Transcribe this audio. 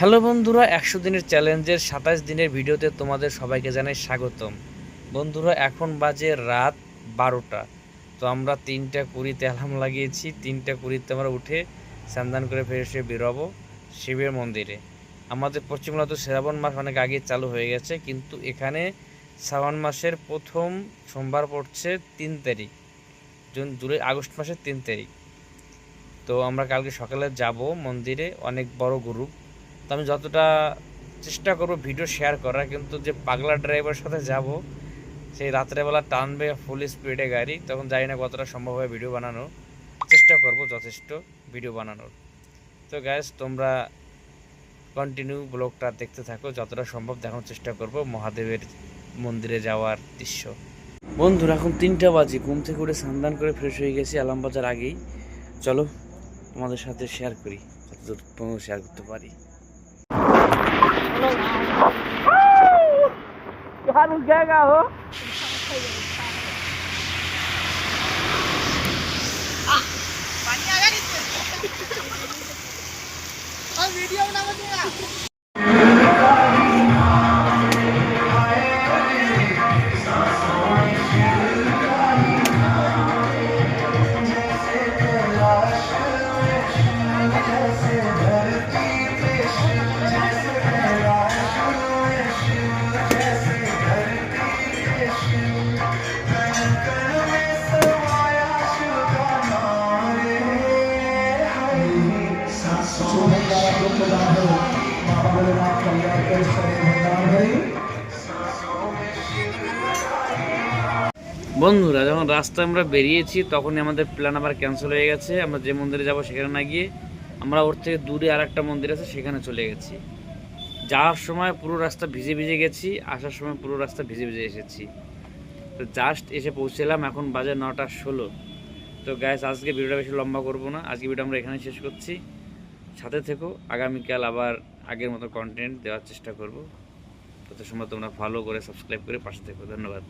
Hello বন্ধুরা, 100 দিনের চ্যালেঞ্জের 27 দিনের ভিডিওতে তোমাদের সবাইকে জানাই স্বাগতম। বন্ধুরা, এখন বাজে রাত 12টা। তো আমরা 3টা 20-তে অ্যালার্ম লাগিয়েছি। 3টা 20-তে আমরা উঠে স্নান করে ফ্রেশ হয়ে বেরোবো শিবের মন্দিরে। আমাদের পশ্চিমবঙ্গে শ্রাবণ মাস অনেক আগে চালু হয়ে গেছে, কিন্তু এখানে শ্রাবণ মাসের প্রথম সোমবার পড়ছে 3 তারিখ, আগস্ট মাসের 3 তারিখ। তো আমরা কালকে সকালে যাব মন্দিরে, অনেক বড় গ্রুপ। তো আমি যতটা চেষ্টা করব ভিডিও শেয়ার করার, কিন্তু যে পাগলা ড্রাইভারের সাথে যাব, সেই রাত্রেবেলা টানবে ফুল স্পিডে গাড়ি, তখন জানি না কতটা সম্ভব হয় ভিডিও বানানোর। চেষ্টা করব যথেষ্ট ভিডিও বানানোর। তো গ্যাস, তোমরা কন্টিনিউ ব্লগটা দেখতে থাকো, যতটা সম্ভব দেখানোর চেষ্টা করব মহাদেবের মন্দিরে যাওয়ার দৃশ্য। বন্ধুরা, এখন 3টা বাজে, ঘুম থেকে উঠে স্নান করে ফ্রেশ হয়ে গেছি আলাম বাজার আগেই। চলো তোমাদের সাথে শেয়ার করি, যতদূর শেয়ার করতে পারি। कहाँ रुक जाएगा हो? पानी आ गया नीचे। और वीडियो बना देगा। বন্ধুরা, যখন রাস্তায় আমরা বেরিয়েছি তখনই আমাদের প্ল্যান আবার ক্যান্সেল হয়ে গেছে। আমরা যে মন্দিরে যাব সেখানে না গিয়ে আমরা ওর থেকে দূরে আর একটা মন্দির আছে সেখানে চলে গেছি। যাওয়ার সময় পুরো রাস্তা ভিজে ভিজে গেছি, আসার সময় পুরো রাস্তা ভিজে ভিজে এসেছি। তো জাস্ট এসে পৌঁছলাম, এখন বাজে 9টা 16। তো গ্যাস, আজকে ভিডিওটা বেশি লম্বা করবো না, আজকে ভিডিও আমরা এখানে শেষ করছি। সাথে থেকো, আগামীকাল আবার আগের মতো কন্টেন্ট দেওয়ার চেষ্টা করব। তত সময় তোমরা ফলো করে সাবস্ক্রাইব করে পাশে থেকো। ধন্যবাদ।